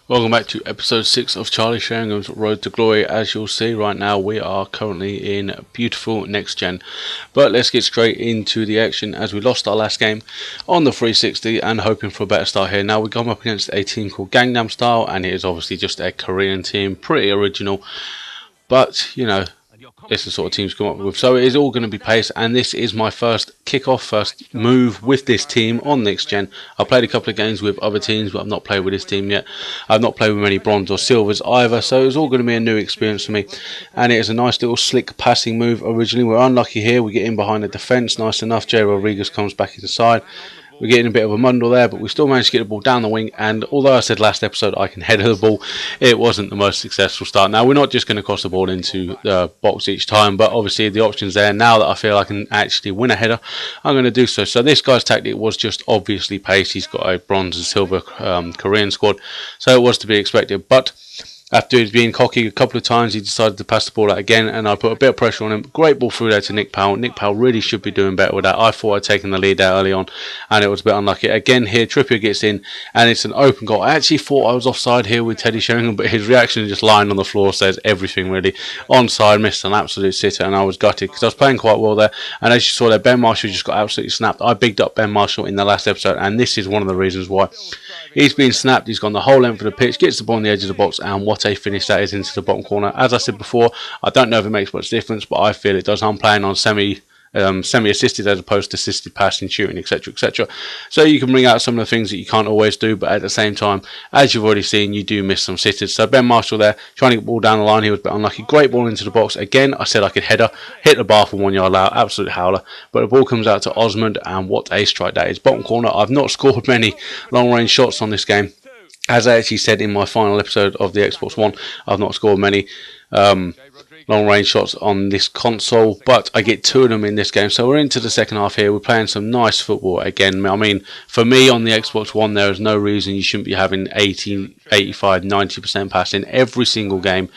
Welcome back to episode 6 of Charlie Sheringham's Road to Glory. As you'll see right now, we are currently in beautiful next gen. But let's get straight into the action as we lost our last game on the 360 and hoping for a better start here. Now we come up against a team called Gangnam Style, and it is obviously just a Korean team, pretty original. But, you know, it's the sort of teams to come up with. So it is all going to be pace, and this is my first kickoff, first move with this team on next gen. I've played a couple of games with other teams, but I've not played with this team yet. I've not played with many bronze or silvers either, so it's all going to be a new experience for me. And it is a nice little slick passing move originally. We're unlucky here, we get in behind the defence, nice enough. Jay Rodriguez comes back to the side. We're getting a bit of a muddle there, but we still managed to get the ball down the wing, and although I said last episode I can header the ball, it wasn't the most successful start. Now, we're not just going to cross the ball into the box each time, but obviously the option's there. Now that I feel I can actually win a header, I'm going to do so. So this guy's tactic was just obviously pace. He's got a bronze and silver Korean squad, so it was to be expected, but after being cocky a couple of times, he decided to pass the ball out again, and I put a bit of pressure on him. Great ball through there to Nick Powell. Nick Powell really should be doing better with that. I thought I'd taken the lead out early on, and it was a bit unlucky. Again here, Trippier gets in, and it's an open goal. I actually thought I was offside here with Teddy Sheringham, but his reaction just lying on the floor says everything really. Onside, missed an absolute sitter, and I was gutted because I was playing quite well there. And as you saw there, Ben Marshall just got absolutely snapped. I bigged up Ben Marshall in the last episode, and this is one of the reasons why. He's been snapped, he's gone the whole length of the pitch, gets the ball on the edge of the box, and what a finish that is into the bottom corner. As I said before, I don't know if it makes much difference, but I feel it does. I'm playing on semi-assisted as opposed to assisted passing, shooting, etc, etc. So you can bring out some of the things that you can't always do, but at the same time, as you've already seen, you do miss some sitters. So Ben Marshall there, trying to get the ball down the line, he was a bit unlucky. Great ball into the box. Again, I said I could header, hit the bar for 1 yard out, absolute howler, but the ball comes out to Osmond, and what a strike that is. Bottom corner. I've not scored many long range shots on this game. As I actually said in my final episode of the Xbox One, I've not scored many long range shots on this console, but I get 2 of them in this game. So we're into the second half here. We're playing some nice football again. I mean, for me on the Xbox One, there is no reason you shouldn't be having 80, 85, 90% passing every single game.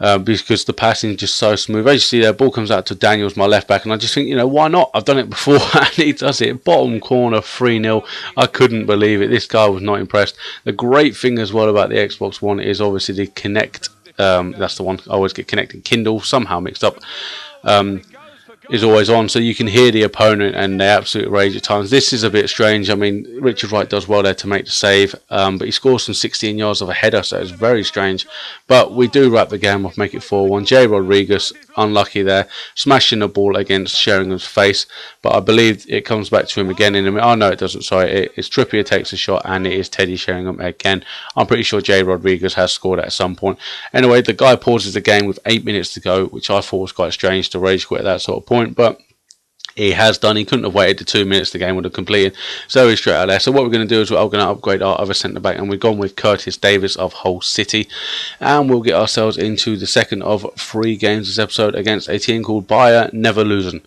Because the passing is just so smooth. As you see there, ball comes out to Daniels, my left back, and I just think, you know, why not? I've done it before, and he does it. Bottom corner, 3-0. I couldn't believe it. This guy was not impressed. The great thing as well about the Xbox One is obviously the Kinect. That's the one. I always get Kinect and Kindle somehow mixed up. Is always on, so you can hear the opponent and they absolutely rage at times. This is a bit strange. I mean, Richard Wright does well there to make the save, but he scores some 16 yards of a header, so it's very strange. But we do wrap the game off, make it 4-1. Jay Rodriguez, unlucky there, smashing the ball against Sheringham's face, but I believe it comes back to him again in a minute. Oh no, it doesn't, sorry, it's Trippier takes a shot, and it is Teddy Sheringham again. I'm pretty sure Jay Rodriguez has scored at some point. Anyway, the guy pauses the game with 8 minutes to go, which I thought was quite strange to rage quit at that sort of point, but he has done. He couldn't have waited the 2 minutes the game would have completed, so he's straight out there. So what we're going to do is we're going to upgrade our other centre back, and we've gone with Curtis Davis of Hull City, and we'll get ourselves into the second of 3 games this episode against a team called Bayer Never Losing.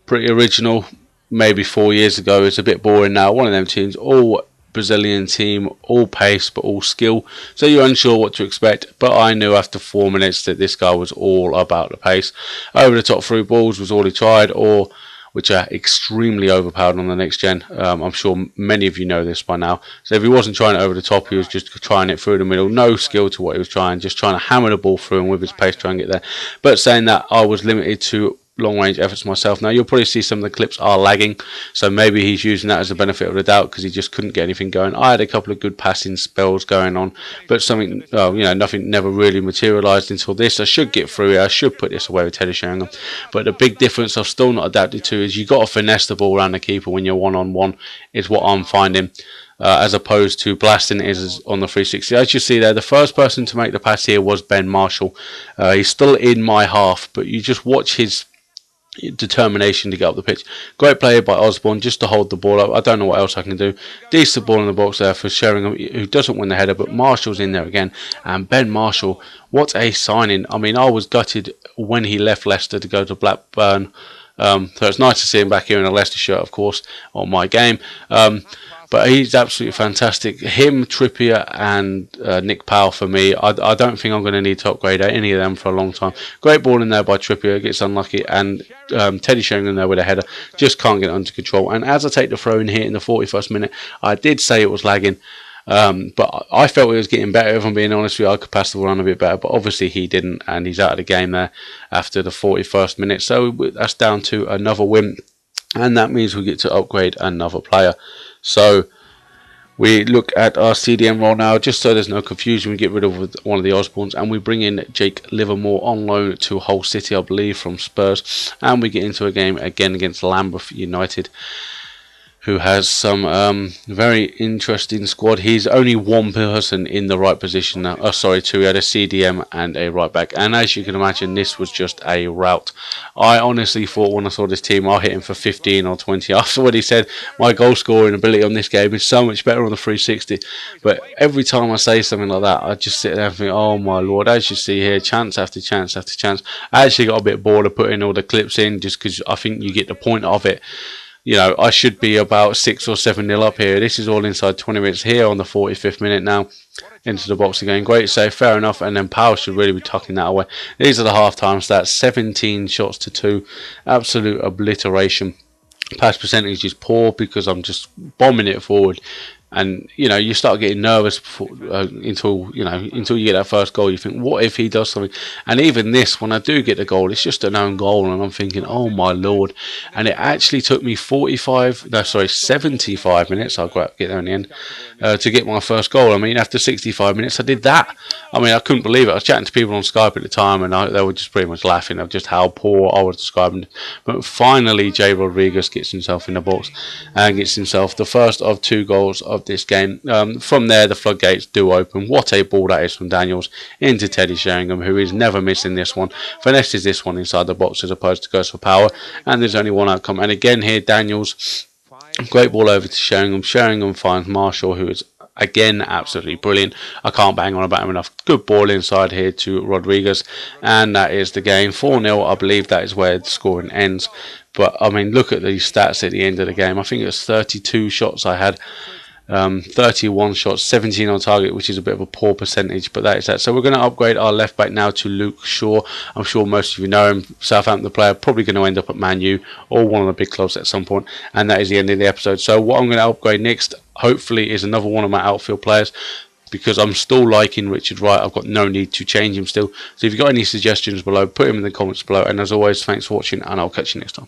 Pretty original. Maybe 4 years ago. It's a bit boring now. One of them teams, all Brazilian team, all pace but all skill, so you're unsure what to expect, but I knew after 4 minutes that this guy was all about the pace. Over the top through balls was all he tried, or which are extremely overpowered on the next gen. I'm sure many of you know this by now. So if he wasn't trying it over the top, he was just trying it through the middle. No skill to what he was trying, just trying to hammer the ball through and with his pace try and get there. But saying that, I was limited to long range efforts myself. Now you'll probably see some of the clips are lagging, so maybe he's using that as a benefit of the doubt because he just couldn't get anything going. I had a couple of good passing spells going on, but something, nothing never really materialised until this. I should get through here. I should put this away with Teddy Sheringham, but the big difference I've still not adapted to is you got to finesse the ball around the keeper when you're one-on-one, is what I'm finding. As opposed to blasting it is on the 360. As you see there, the first person to make the pass here was Ben Marshall. He's still in my half, but you just watch his determination to get up the pitch. Great play by Osborne just to hold the ball up. I don't know what else I can do. Decent ball in the box there for Sheringham, who doesn't win the header, but Marshall's in there again. And Ben Marshall, what a signing. I mean, I was gutted when he left Leicester to go to Blackburn. So it's nice to see him back here in a Leicester shirt, of course, on my game. But he's absolutely fantastic. Him, Trippier, and Nick Powell for me. I don't think I'm going to need to upgrade any of them for a long time. Great ball in there by Trippier, gets unlucky, and Teddy Sheringham there with a header. Just can't get it under control. And as I take the throw in here in the 41st minute, I did say it was lagging. But I felt he was getting better. If I'm being honest with you, I could pass the ball on a bit better, but obviously he didn't, and he's out of the game there after the 41st minute. So that's down to another win, and that means we get to upgrade another player. So we look at our CDM role now, just so there's no confusion. We get rid of one of the Osborns, and we bring in Jake Livermore on loan to Hull City, I believe, from Spurs, and we get into a game again against Lambeth United, who has some very interesting squad. He's only one person in the right position now. Oh, sorry, two. He had a CDM and a right back. And as you can imagine, this was just a rout. I honestly thought when I saw this team, I'll hit him for 15 or 20. After what he said, my goal scoring ability on this game is so much better on the 360. But every time I say something like that, I just sit there and think, oh my lord, as you see here, chance after chance after chance. I actually got a bit bored of putting all the clips in just because I think you get the point of it. You know, I should be about 6 or 7-0 up here. This is all inside 20 minutes here on the 45th minute now. Into the box again. Great save, fair enough. And then Powell should really be tucking that away. These are the half-time stats. 17 shots to 2. Absolute obliteration. Pass percentage is poor because I'm just bombing it forward. And you know, you start getting nervous until you get that first goal. You think, what if he does something? And even this, when I do get the goal, it's just an own goal, and I'm thinking, oh my lord! And it actually took me 75 minutes. I'll get there in the end to get my first goal. I mean, after 65 minutes, I did that. I mean, I couldn't believe it. I was chatting to people on Skype at the time, and they were just pretty much laughing of just how poor I was describing it. But finally, Jay Rodriguez gets himself in the box and gets himself the first of 2 goals of this game. From there, the floodgates do open. What a ball that is from Daniels into Teddy Sheringham, who is never missing this one. Finesses this one inside the box as opposed to goes for power, and there's only one outcome. And again here, Daniels, great ball over to Sheringham. Sheringham finds Marshall, who is again absolutely brilliant. I can't bang on about him enough. Good ball inside here to Rodriguez, and that is the game. 4-0. I believe that is where the scoring ends. But I mean, look at these stats at the end of the game. I think it was 32 shots I had. 31 shots, 17 on target, which is a bit of a poor percentage, but that is that. So we're going to upgrade our left back now to Luke Shaw. I'm sure most of you know him. Southampton player, probably going to end up at Man U or one of the big clubs at some point, and that is the end of the episode. So what I'm going to upgrade next, hopefully, is another one of my outfield players, because I'm still liking Richard Wright. I've got no need to change him still. So if you've got any suggestions below, put them in the comments below, and as always, thanks for watching, and I'll catch you next time.